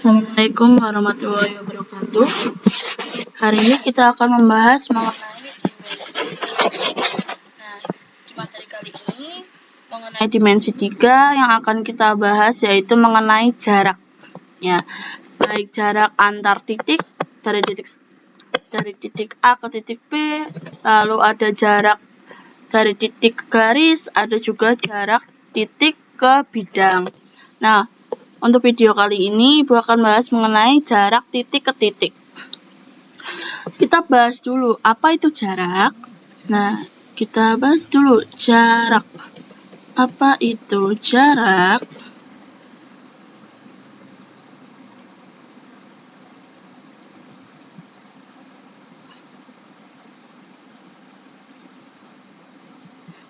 Assalamualaikum warahmatullahi wabarakatuh. Hari ini kita akan membahas mengenai di materi kali ini mengenai dimensi 3 yang akan kita bahas yaitu mengenai jarak. Ya, baik jarak antar titik dari titik A ke titik B, lalu ada jarak dari titik ke garis, ada juga jarak titik ke bidang. Nah, untuk video kali ini Ibu akan bahas mengenai jarak titik ke titik. Kita bahas dulu apa itu jarak. Nah, kita bahas dulu jarak. Apa itu jarak?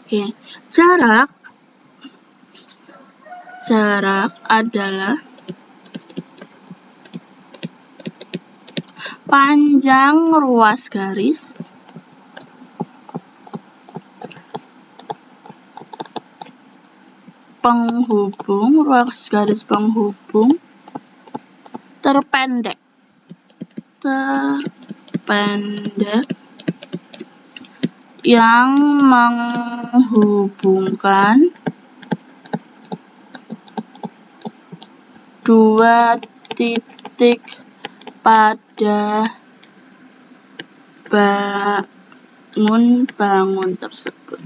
Oke, jarak adalah panjang ruas garis penghubung terpendek yang menghubungkan dua titik pada bangun tersebut.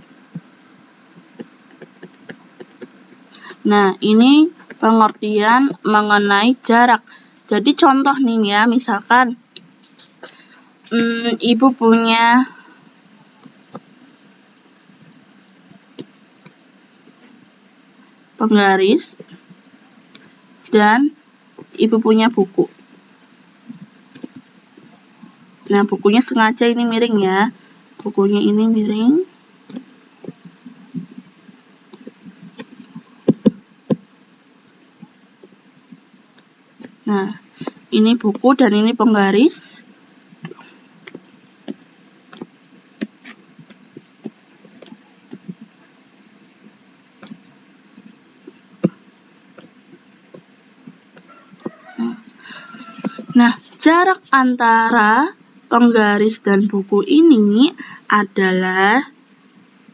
Nah, ini pengertian mengenai jarak. Jadi contoh nih ya, misalkan Ibu punya penggaris dan Ibu punya buku. Nah, bukunya sengaja ini miring ya. Bukunya ini miring. Nah, ini buku dan ini penggaris. Nah, jarak antara penggaris dan buku ini adalah,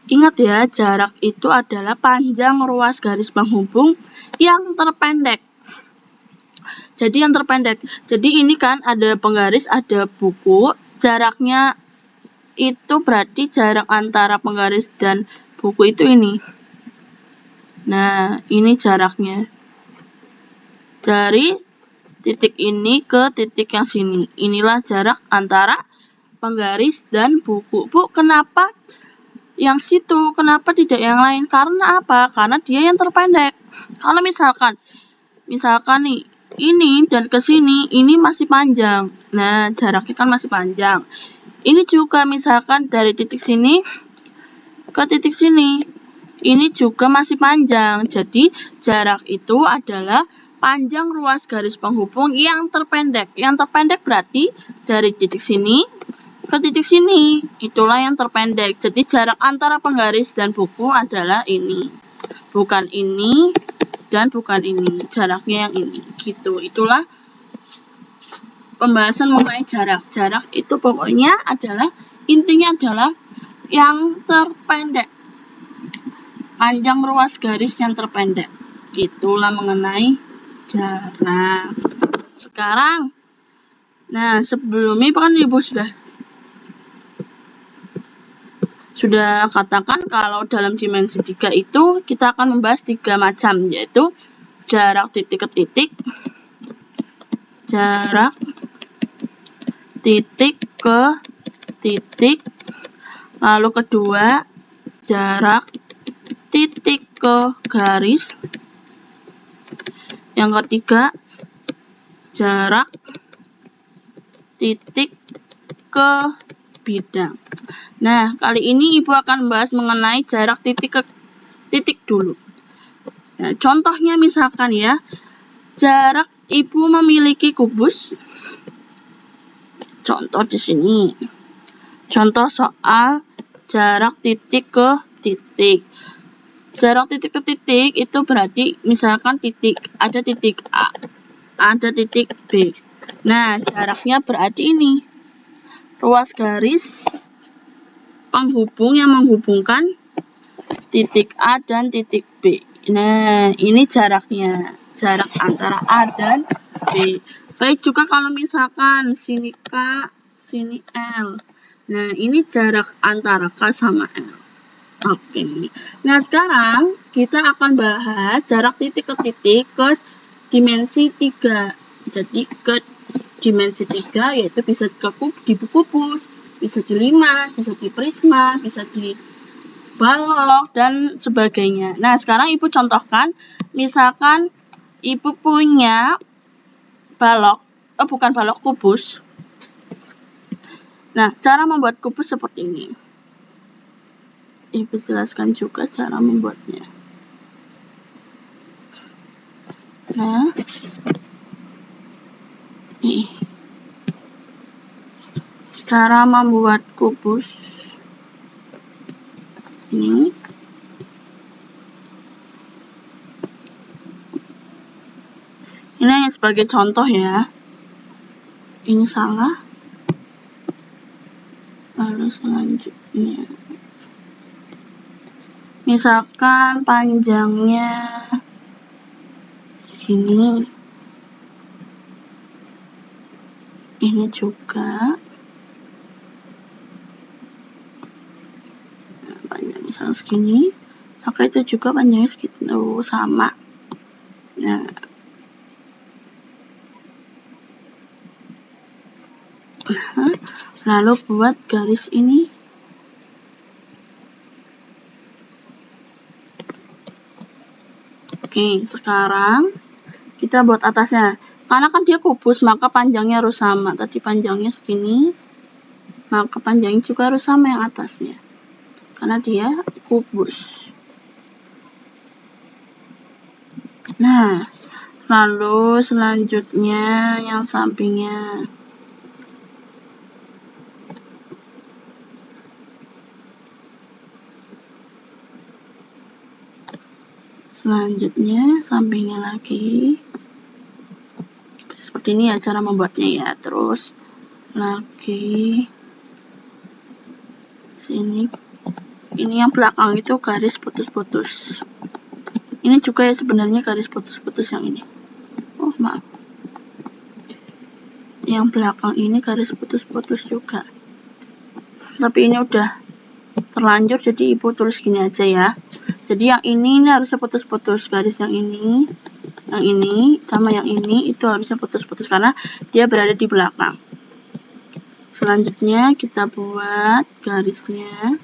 ingat ya, jarak itu adalah panjang ruas garis penghubung yang terpendek. Jadi yang terpendek. Jadi ini kan ada penggaris, ada buku. Jaraknya itu berarti jarak antara penggaris dan buku itu ini. Nah, ini jaraknya. Dari titik ini ke titik yang sini. Inilah jarak antara penggaris dan buku. Bu, kenapa yang situ? Kenapa tidak yang lain? Karena apa? Karena dia yang terpendek. Kalau misalkan nih, ini dan ke sini, ini masih panjang. Nah, jaraknya kan masih panjang. Ini juga misalkan dari titik sini ke titik sini. Ini juga masih panjang. Jadi, jarak itu adalah panjang ruas garis penghubung yang terpendek. Yang terpendek berarti dari titik sini ke titik sini. Itulah yang terpendek. Jadi, jarak antara penggaris dan buku adalah ini. Bukan ini dan bukan ini, jaraknya yang ini, gitu. Itulah pembahasan mengenai jarak. Jarak itu pokoknya adalah, intinya adalah yang terpendek, panjang ruas garis yang terpendek. Itulah mengenai jarak. Sekarang, nah sebelumnya kan Ibu sudah katakan kalau dalam dimensi 3 itu kita akan membahas 3 macam, yaitu jarak titik ke titik, jarak titik ke titik, lalu kedua jarak titik ke garis, yang ketiga jarak titik ke bidang. Nah, kali ini Ibu akan membahas mengenai jarak titik ke titik dulu. Nah, contohnya misalkan ya, jarak Ibu memiliki kubus. Contoh di sini. Contoh soal jarak titik ke titik. Jarak titik ke titik itu berarti misalkan ada titik A. ada titik B. Nah, jaraknya berarti ini. Ruas garis penghubung yang menghubungkan titik A dan titik B. Nah, ini jaraknya. Jarak antara A dan B. Baik juga kalau misalkan sini K, sini L. Nah, ini jarak antara K sama L. Oke. Nah, sekarang kita akan bahas jarak titik ke titik ke dimensi 3. Jadi ke dimensi 3 yaitu bisa di kubus, bisa di limas, bisa di prisma, bisa di balok dan sebagainya. Nah, sekarang Ibu contohkan, misalkan Ibu punya balok, bukan balok, kubus. Nah, cara membuat kubus seperti ini. Ibu jelaskan juga cara membuatnya. Nah, nih. Cara membuat kubus ini. Ini hanya sebagai contoh ya. Ini salah. Lalu selanjutnya. Misalkan panjangnya segini. Ini juga. Nah, panjang misalnya segini. Maka itu juga panjangnya segitu sama. Nah. Lalu buat garis ini. Oke, sekarang kita buat atasnya. Karena kan dia kubus, maka panjangnya harus sama. Tadi panjangnya segini, maka panjangnya juga harus sama yang atasnya. Karena dia kubus. Nah, lalu selanjutnya yang sampingnya. Selanjutnya sampingnya lagi. Seperti ini ya cara membuatnya ya. Terus lagi sini. Ini yang belakang itu garis putus-putus. Ini juga ya sebenarnya garis putus-putus yang ini. Oh, maaf. Yang belakang ini garis putus-putus juga. Tapi ini udah terlanjur, jadi Ibu tulis gini aja ya. Jadi yang ini harusnya putus-putus, garis yang ini sama yang ini itu harusnya putus-putus karena dia berada di belakang. Selanjutnya kita buat garisnya.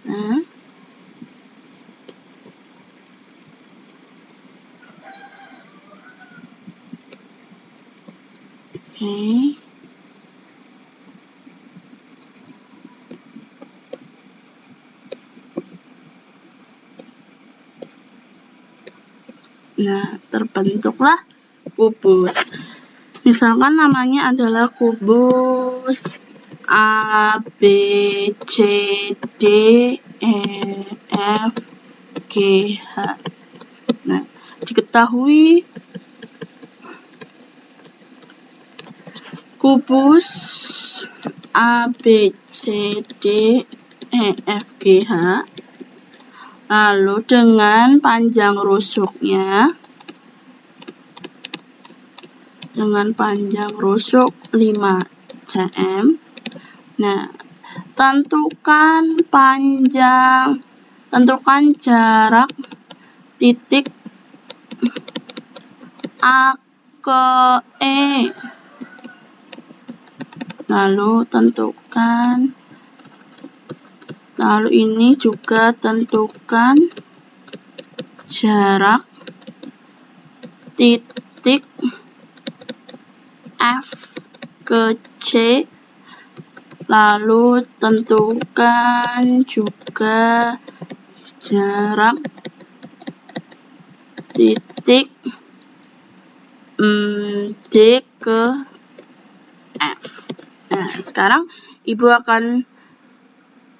Nah, oke. Nah, terbentuklah kubus. Misalkan namanya adalah kubus A, B, C, D, E, F, G, H. Nah, diketahui kubus A, B, C, D, E, F, G, H. Lalu dengan panjang rusuknya, 5 cm. Nah, tentukan jarak titik A ke E. Lalu ini juga tentukan jarak titik F ke C. Lalu tentukan juga jarak titik D ke F. Nah, sekarang Ibu akan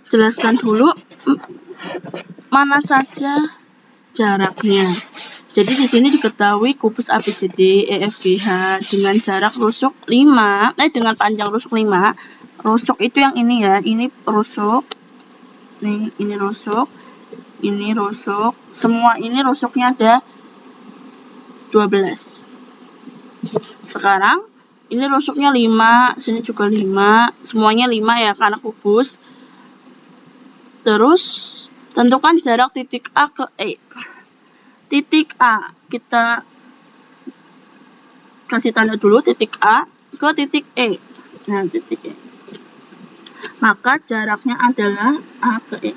jelaskan dulu mana saja jaraknya. Jadi di sini diketahui kubus ABCD EFGH dengan jarak rusuk 5, dengan panjang rusuk 5. Rusuk itu yang ini ya, ini rusuk. Nih, ini rusuk. Ini rusuk. Semua ini rusuknya ada 12. Sekarang ini rusuknya 5, sini juga 5, semuanya 5 ya karena kubus. Terus tentukan jarak titik A ke E. Titik A kita kasih tanda dulu, titik A ke titik E. Nah, titik E. Maka jaraknya adalah A ke E.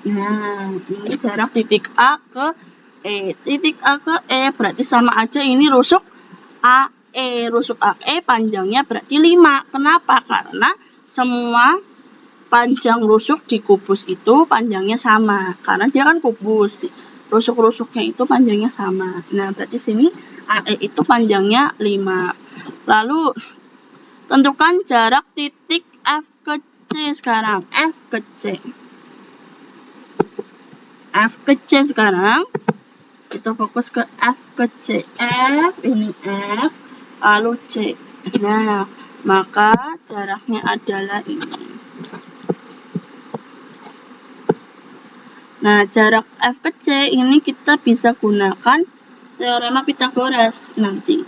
Nah, ini jarak titik A ke E. Titik A ke E berarti sama aja ini rusuk AE. Rusuk AE panjangnya berarti 5. Kenapa? Karena semua panjang rusuk di kubus itu panjangnya sama. Karena dia kan kubus. Rusuk-rusuknya itu panjangnya sama. Nah, berarti sini AE itu panjangnya 5. Lalu, tentukan jarak titik F ke C sekarang. F ke C. F ke C sekarang. Kita fokus ke F ke C. F, ini F, lalu C. Nah, maka jaraknya adalah ini. Nah, jarak F ke C ini kita bisa gunakan teorema Pythagoras nanti.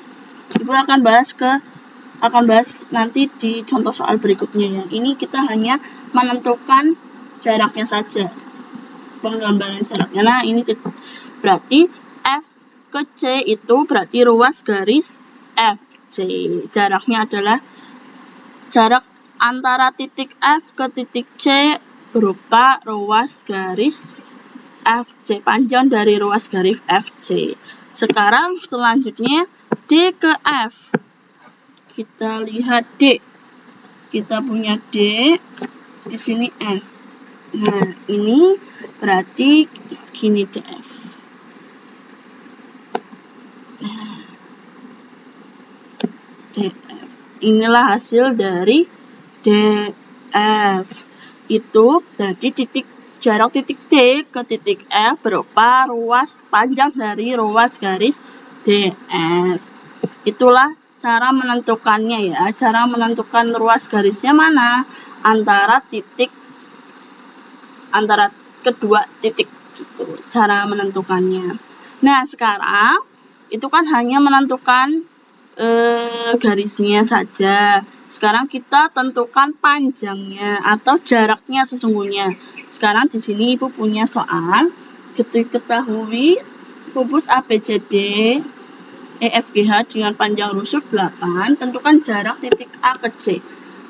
Ibu akan bahas nanti di contoh soal berikutnya ya. Ini kita hanya menentukan jaraknya saja. Penggambaran jaraknya. Nah, ini berarti F ke C itu berarti ruas garis FC. Jaraknya adalah jarak antara titik F ke titik C berupa ruas garis FC, panjang dari ruas garis FC. Sekarang selanjutnya D ke F. Kita lihat D. Kita punya D, di sini F. Nah, ini berarti gini DF. Nah, DF. Inilah hasil dari DF. Itu berarti jarak titik D ke titik F berupa ruas panjang dari ruas garis DF. Itulah cara menentukannya ya. Cara menentukan ruas garisnya mana? Antara kedua titik gitu. Cara menentukannya. Nah, sekarang itu kan hanya menentukan garisnya saja. Sekarang kita tentukan panjangnya atau jaraknya sesungguhnya. Sekarang di sini Ibu punya soal. Ketahui kubus ABCD EFGH dengan panjang rusuk 8. Tentukan jarak titik A ke C.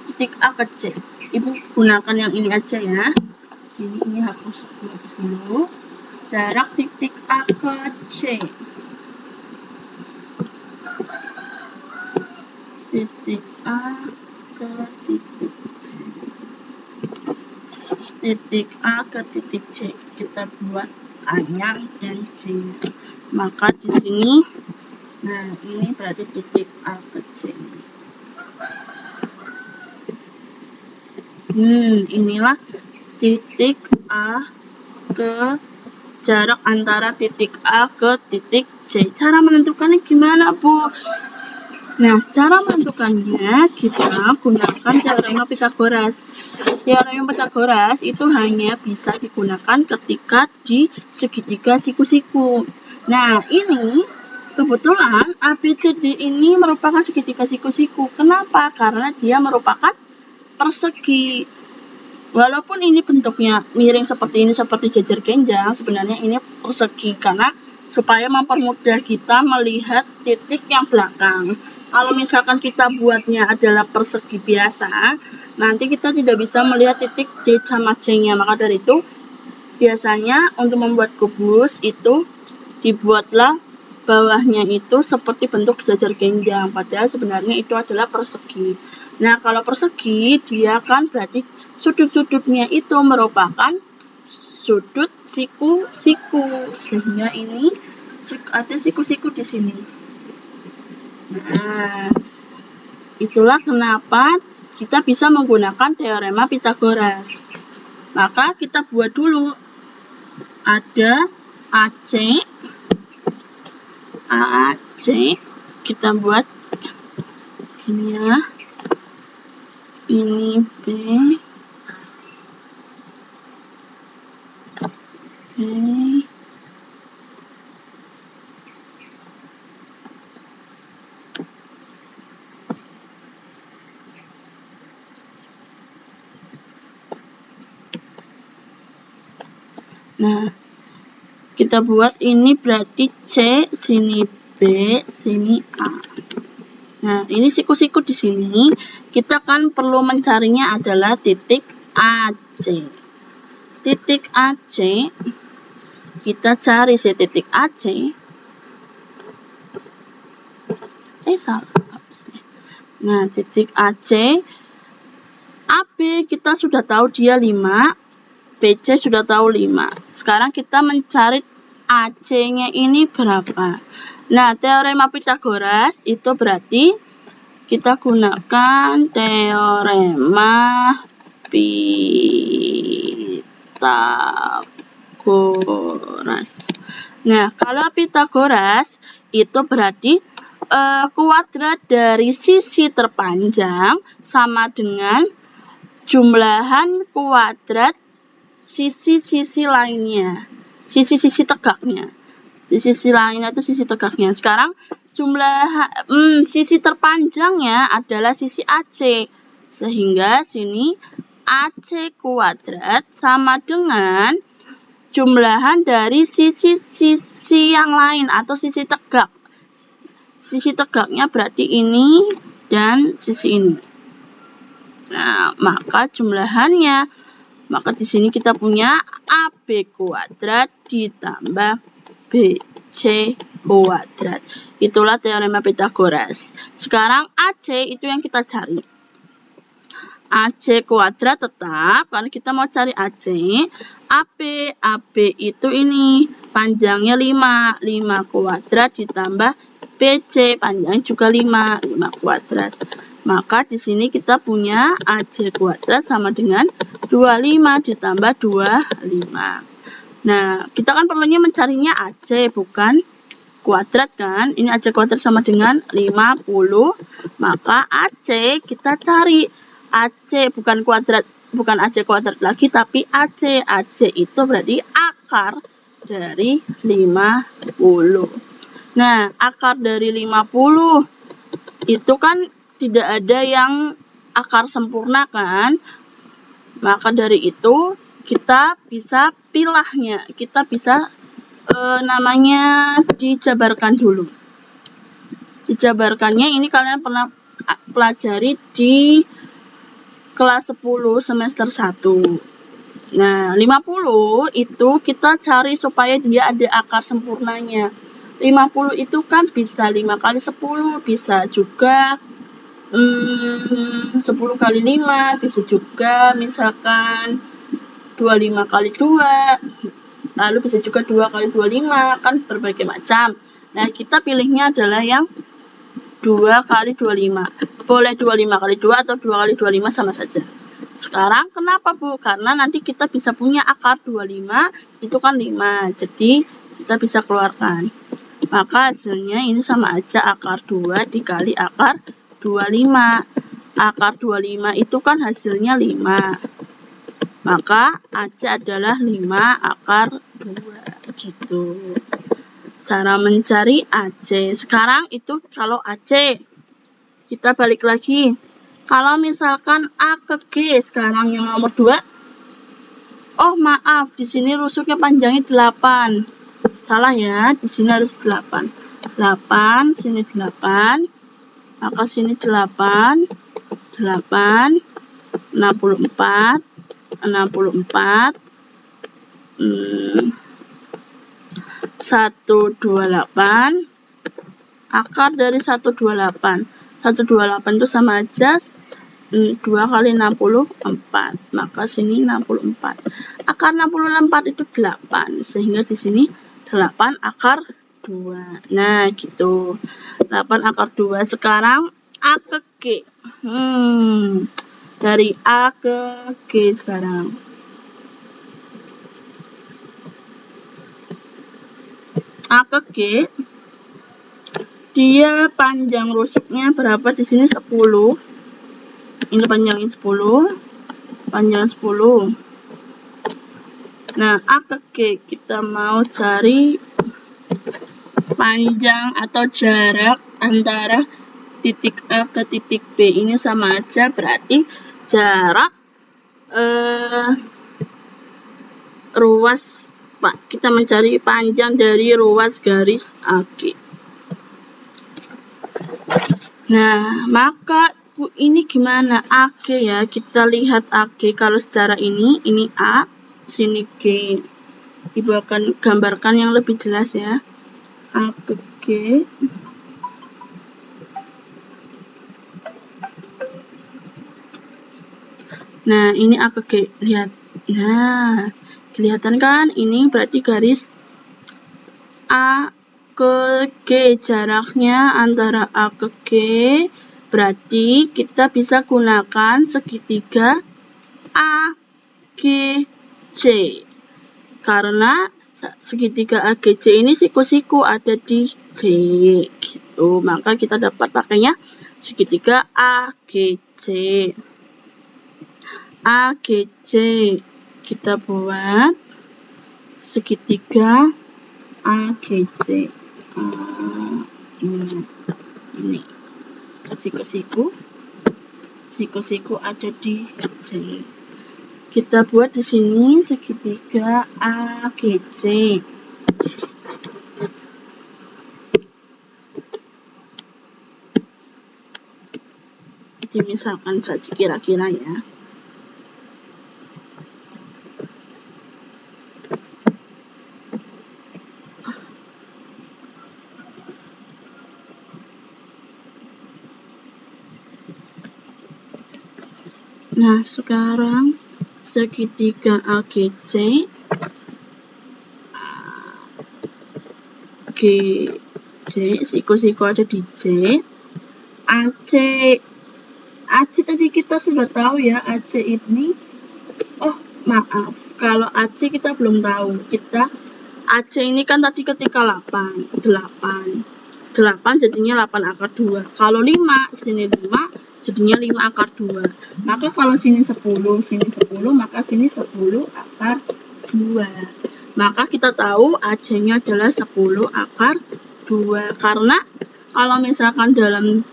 Titik A ke C. Ibu gunakan yang ini aja ya. Sini ini hapus dulu. Jarak titik A ke C. Titik A ke titik C. Titik A ke titik C. Kita buat A-nya dan C-nya. Maka di sini, nah ini berarti titik A ke C. Inilah titik A ke jarak antara titik A ke titik C. Cara menentukannya gimana, Bu? Nah, cara menentukannya kita gunakan teorema Pythagoras. Teorema Pythagoras itu hanya bisa digunakan ketika di segitiga siku-siku. Nah, ini kebetulan ABCD ini merupakan segitiga siku-siku. Kenapa? Karena dia merupakan persegi. Walaupun ini bentuknya miring seperti ini, seperti jajar genjang, sebenarnya ini persegi karena supaya mempermudah kita melihat titik yang belakang. Kalau misalkan kita buatnya adalah persegi biasa, nanti kita tidak bisa melihat titik D sama C-nya. Maka dari itu, biasanya untuk membuat kubus itu dibuatlah bawahnya itu seperti bentuk jajar genjang, padahal sebenarnya itu adalah persegi. Nah, kalau persegi, dia kan berarti sudut-sudutnya itu merupakan sudut siku-siku, sehingga ini ada siku-siku di sini. Nah, itulah kenapa kita bisa menggunakan teorema Pythagoras. Maka kita buat dulu. Ada AC AC. Kita buat ini ya. Ini B. Oke. Nah, kita buat ini berarti C, sini B, sini A. Nah, ini siku-siku di sini. Kita kan perlu mencarinya adalah titik AC. Titik AC, kita cari si titik AC. Salah hapusnya. Nah, titik AC, AB kita sudah tahu dia 5, BC sudah tahu 5. Sekarang kita mencari AC-nya ini berapa. Nah, teorema Pythagoras itu berarti kita gunakan teorema Pythagoras. Nah, kalau Pythagoras itu berarti kuadrat dari sisi terpanjang sama dengan jumlahan kuadrat sisi-sisi lainnya, sisi-sisi tegaknya. Di sisi lainnya itu sisi tegaknya. Sekarang jumlah sisi terpanjangnya adalah sisi AC. Sehingga sini AC kuadrat sama dengan jumlahan dari sisi-sisi yang lain atau sisi tegak. Sisi tegaknya berarti ini dan sisi ini. Nah, maka jumlahannya, maka di sini kita punya AB kuadrat ditambah BC kuadrat. Itulah teorema Pythagoras. Sekarang AC itu yang kita cari. AC kuadrat tetap, karena kita mau cari AC. AB itu ini, panjangnya 5. 5 kuadrat ditambah BC, panjangnya juga 5 kuadrat. Maka di sini kita punya AC kuadrat sama dengan 25 ditambah 25. Nah, kita kan perlunya mencarinya AC, bukan kuadrat kan. Ini AC kuadrat sama dengan 50. Maka AC kita cari. AC bukan kuadrat, bukan AC kuadrat lagi, tapi AC. AC itu berarti akar dari 50. Nah, akar dari 50 itu kan tidak ada yang akar sempurna kan. Maka dari itu kita bisa pilahnya, kita bisa namanya dijabarkan dulu. Dijabarkannya ini kalian pernah pelajari di kelas 10 semester 1. Nah, 50 itu kita cari supaya dia ada akar sempurnanya. 50 itu kan bisa 5 kali 10, bisa juga 10 kali 5, bisa juga misalkan 25 kali 2, lalu bisa juga 2 kali 25, kan berbagai macam. Nah, kita pilihnya adalah yang 2 kali 25. Boleh 25 kali 2 atau 2 kali 25 sama saja. Sekarang kenapa, Bu? Karena nanti kita bisa punya akar 25, itu kan 5. Jadi, kita bisa keluarkan. Maka hasilnya ini sama aja akar 2 dikali akar 25. Akar 25 itu kan hasilnya 5. Maka AC adalah 5 akar 2. Gitu. Cara mencari AC. Sekarang itu kalau AC. Kita balik lagi. Kalau misalkan A ke G sekarang yang nomor 2. Oh, maaf, di sini rusuknya panjangnya 8. Salah ya, di sini harus 8. 8, sini 8. Maka sini 8. 8, 64, 64, 128. Akar dari 128. 128 itu sama aja 2 kali 64. Maka sini 64. Akar 64 itu 8. Sehingga di sini 8 akar 2. Nah, gitu. 8 akar 2. Sekarang A ke G. Dari A ke G sekarang. A ke G. dia panjang rusuknya berapa di sini 10. Ini panjangnya 10. Panjang 10. Nah, A ke G kita mau cari panjang atau jarak antara titik A ke titik B. Ini sama aja, berarti jarak ruas Pak. Kita mencari panjang dari ruas garis AG. Nah, maka Bu, ini gimana AG ya? Kita lihat AG kalau secara ini A, sini G. Ibu akan gambarkan yang lebih jelas ya. A ke G. Nah, ini A ke G. Lihat. Nah, kelihatan kan? Ini berarti garis A ke G. Jaraknya antara A ke G. Berarti kita bisa gunakan segitiga A, G, C. Karena segitiga AGC ini siku-siku ada di G. Gitu. Maka kita dapat pakainya segitiga AGC. AGC. Kita buat segitiga AGC. Ini. Siku-siku ada di C. Kita buat di sini segitiga AGC. Misalkan saja kira-kira ya. Nah, sekarang segitiga AGC, siku-siku ada di J, AC tadi kita sudah tahu ya, AC ini, maaf, kalau AC kita belum tahu, AC ini kan tadi ketika 8 jadinya 8 akar 2, kalau 5, sini 5, jadinya 5 akar 2. Maka kalau sini 10, maka sini 10 akar 2. Maka kita tahu AC-nya adalah 10 akar 2. Karena kalau misalkan dalam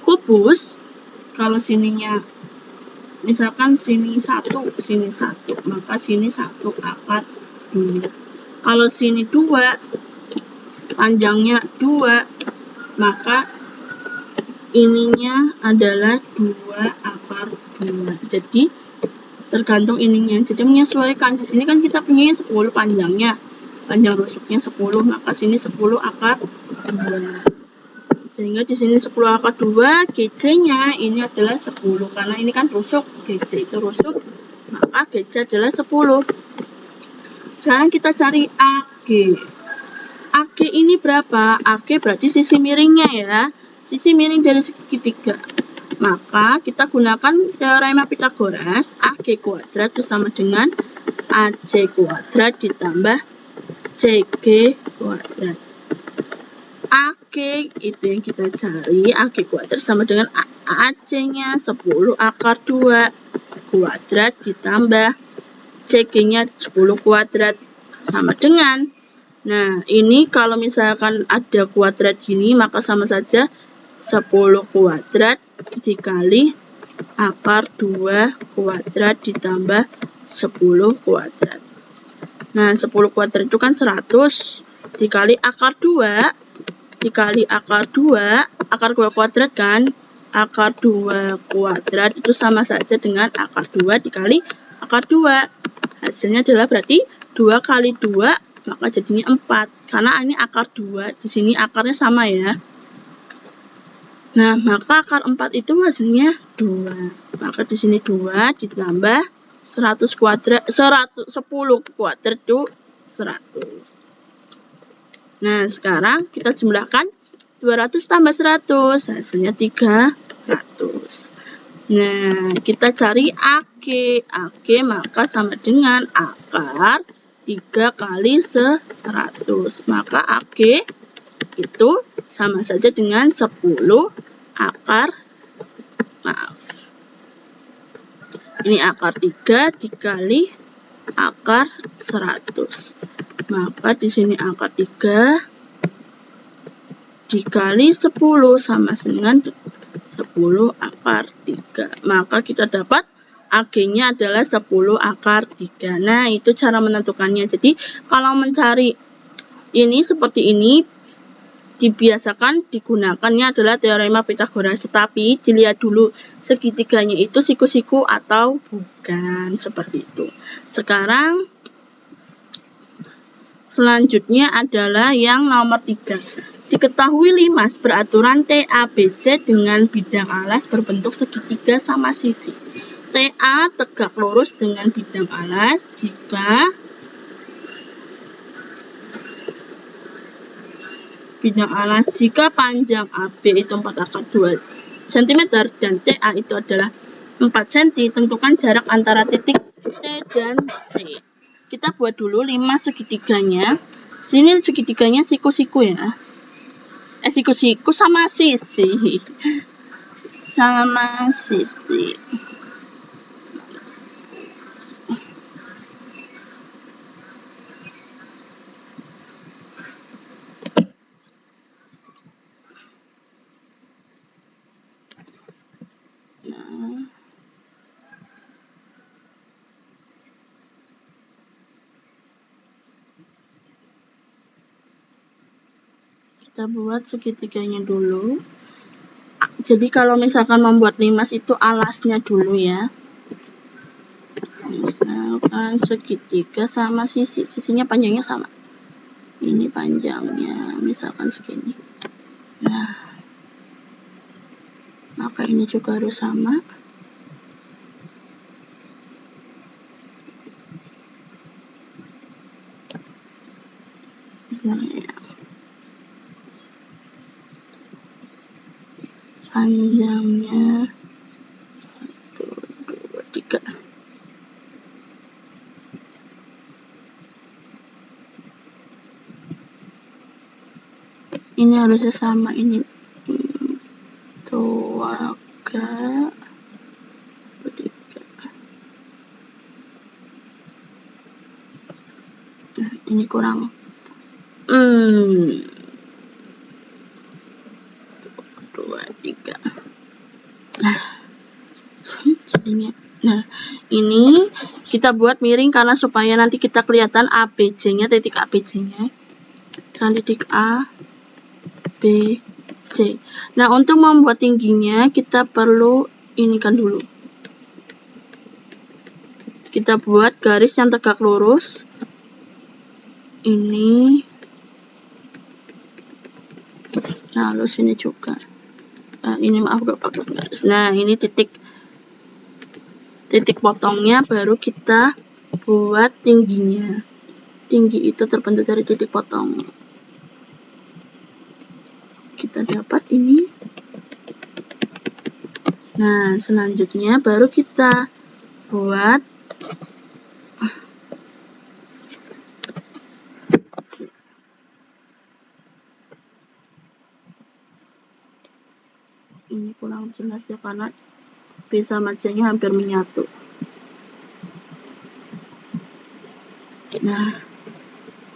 kubus, kalau sininya misalkan sini 1, maka sini 1 akar 2. Kalau sini 2, panjangnya 2, maka ininya adalah 2 akar 2. Jadi tergantung ininya. Jadi menyesuaikan. Di sini kan kita punya 10 panjangnya. Panjang rusuknya 10, maka sini 10 akar 2. Sehingga di sini 10 akar 2, GC-nya ini adalah 10. Karena ini kan rusuk, GC itu rusuk, maka GC adalah 10. Sekarang kita cari AG. AG ini berapa? AG berarti sisi miringnya ya. Sisi miring dari segitiga. Maka kita gunakan teorema Pythagoras. AG kuadrat itu sama dengan AC kuadrat ditambah CG kuadrat. AG itu yang kita cari. AG kuadrat sama dengan AC-nya 10 akar 2 kuadrat ditambah CG-nya 10 kuadrat sama dengan. Nah, ini kalau misalkan ada kuadrat gini, maka sama saja 10 kuadrat dikali akar 2 kuadrat ditambah 10 kuadrat. Nah, 10 kuadrat itu kan 100 dikali akar 2 dikali akar 2, akar 2 kuadrat kan? Akar 2 kuadrat itu sama saja dengan akar 2 dikali akar 2. Hasilnya adalah berarti 2 kali 2, maka jadinya 4. Karena ini akar 2, di sini akarnya sama ya. Nah, maka akar 4 itu hasilnya 2. Maka di sini 2 ditambah 10 kuadrat itu 100. Nah, sekarang kita jumlahkan 200 tambah 100, hasilnya 300. Nah, kita cari AG. AG maka sama dengan akar 3 kali 100. Maka AG itu sama saja dengan 10 akar, maaf, ini akar 3 dikali akar 100. Maka di sini akar 3 dikali 10 sama dengan 10 akar 3. Maka kita dapat AG-nya adalah 10 akar 3. Nah, itu cara menentukannya. Jadi, kalau mencari ini seperti ini, dibiasakan digunakannya adalah teorema Pythagoras. Tetapi, dilihat dulu segitiganya itu siku-siku atau bukan. Seperti itu. Sekarang, selanjutnya adalah yang nomor 3. Diketahui limas beraturan TABC dengan bidang alas berbentuk segitiga sama sisi. TA tegak lurus dengan bidang alas jika panjang AB itu 4 akar 2 cm dan TA itu adalah 4 cm, tentukan jarak antara titik T dan C. Kita buat dulu limas segitiganya. Sini segitiganya siku-siku ya. Siku-siku sama sisi. Sama sisi. Nah, kita buat segitiganya dulu. Jadi kalau misalkan membuat limas itu alasnya dulu ya. Misalkan segitiga sama sisi. Sisinya panjangnya sama. Ini panjangnya misalkan segini. Nah, maka ini juga harus sama. Panjangnya 1, 2, 3. Ini harusnya sama, ini 2, 3. Ini kurang 2, 3. Nah, ini kita buat miring karena supaya nanti kita kelihatan ABC-nya, titik ABC-nya. Titik A, B, C. Nah, untuk membuat tingginya kita perlu ini kan dulu. Kita buat garis yang tegak lurus. Ini. Nah, lalu sini juga. Ini maaf gak pakai garis. Nah, ini titik potongnya, baru kita buat tingginya. Tinggi itu terbentuk dari titik potong. Kita dapat ini. Nah, selanjutnya baru kita buat ini kurang jelas ya karena bisa macanya hampir menyatu. Nah,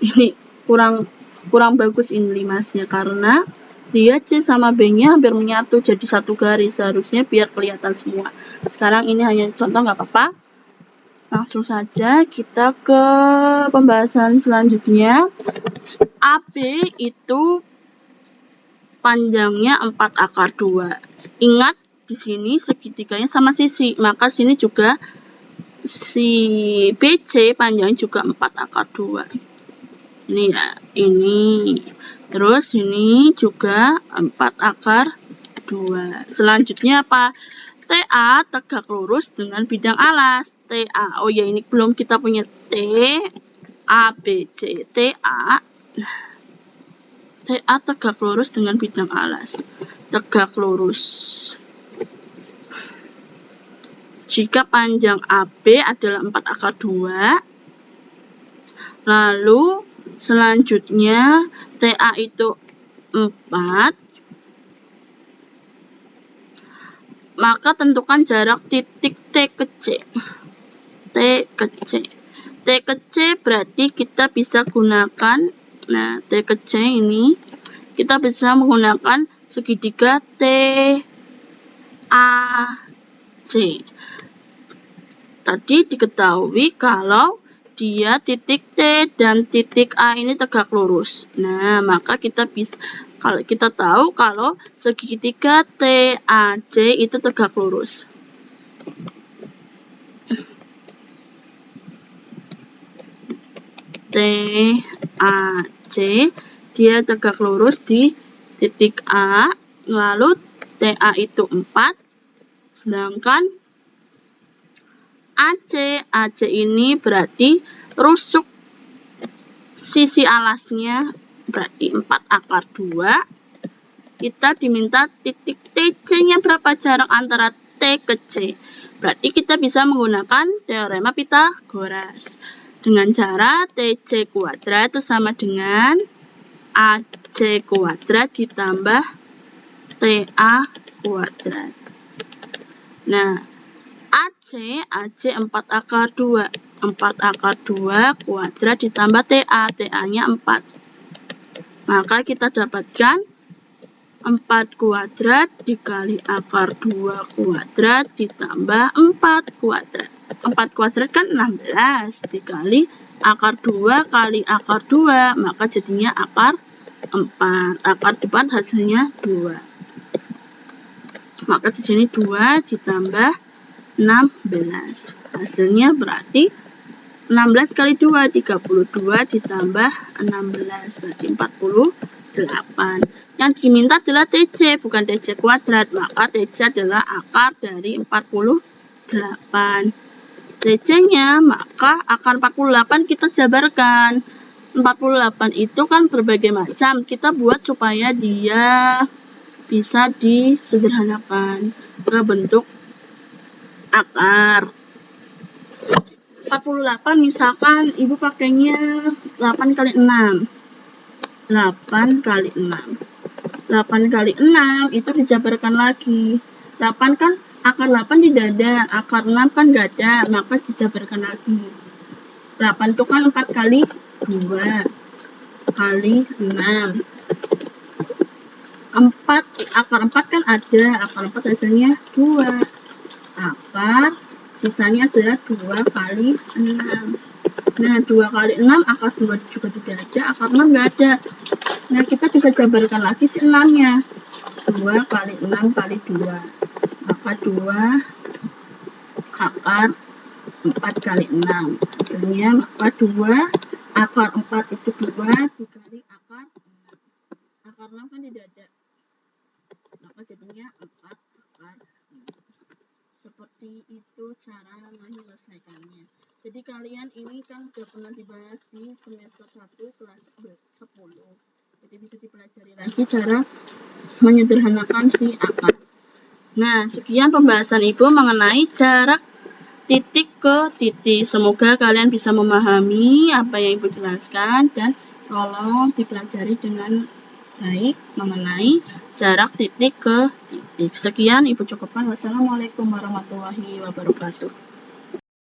ini kurang bagus ini limasnya karena dia C sama B-nya hampir menyatu jadi satu garis, seharusnya biar kelihatan semua. Sekarang ini hanya contoh, nggak apa-apa. Langsung saja kita ke pembahasan selanjutnya. AB itu panjangnya 4 akar 2. Ingat di sini segitiganya sama sisi, maka sini juga si BC panjangnya juga 4 akar 2. Ini ya, ini. Terus ini juga 4 akar 2. Selanjutnya apa? TA tegak lurus dengan bidang alas. TA. Oh ya, ini belum kita punya T, A, B, C. TA tegak lurus dengan bidang alas. Tegak lurus. Jika panjang AB adalah 4 akar 2. Lalu selanjutnya TA itu 4, maka tentukan jarak titik T ke C. T ke C. T ke C berarti kita bisa gunakan, nah T ke C ini kita bisa menggunakan segitiga T A C. Tadi diketahui kalau dia titik T dan titik A ini tegak lurus. Nah, maka kita bisa, kalau kita tahu kalau segitiga TAC itu tegak lurus. TAC dia tegak lurus di titik A, lalu TA itu 4, sedangkan AC ini berarti rusuk sisi alasnya berarti 4 akar 2. Kita diminta titik TC-nya berapa, jarak antara T ke C. Berarti kita bisa menggunakan teorema Pythagoras. Dengan cara TC kuadrat itu sama dengan AC kuadrat ditambah TA kuadrat. Nah, AC 4 akar 2. 4 akar 2 kuadrat ditambah TA. TA-nya 4. Maka kita dapatkan 4 kuadrat dikali akar 2 kuadrat ditambah 4 kuadrat. 4 kuadrat kan 16 dikali akar 2 kali akar 2, maka jadinya akar 4. Akar 4 hasilnya 2. Maka di sini 2 ditambah 16. Hasilnya berarti 16 kali 2, 32 ditambah 16, berarti 48. Yang diminta adalah TC, bukan TC kuadrat. Maka TC adalah akar dari 48. TC-nya, maka akar 48 kita jabarkan. 48 itu kan berbagai macam. Kita buat supaya dia bisa disederhanakan ke bentuk akar. 48 misalkan ibu pakainya 8 kali 6. 8 kali 6. 8 kali 6 itu dijabarkan lagi. 8 kan akar 8 tidak ada, akar 6 kan nggak ada, maka dijabarkan lagi. 8 itu kan 4 kali 2 kali 6. 4, akar 4 kan ada, akar 4 hasilnya 2. Akar sisanya adalah 2 kali 6. Nah, 2 kali 6, akar 2 juga tidak ada, akar 6 nggak ada. Nah, kita bisa jabarkan lagi si 6-nya. 2 kali 6 kali 2. Maka 2 akar 4 kali 6. Hasilnya, maka 2 akar 4 itu 2 dikali akar 6. Akar 6 kan tidak ada. Maka jadinya 4 akar 6. Seperti itu cara menyelesaikannya. Jadi kalian ini kan sudah pernah dibahas di semester 1 kelas 10. Jadi bisa dipelajari lagi cara menyederhanakan si akar. Nah, sekian pembahasan Ibu mengenai jarak titik ke titik. Semoga kalian bisa memahami apa yang Ibu jelaskan dan tolong dipelajari dengan baik mengenai jarak titik ke titik. Sekian Ibu cukupkan. Wassalamualaikum warahmatullahi wabarakatuh.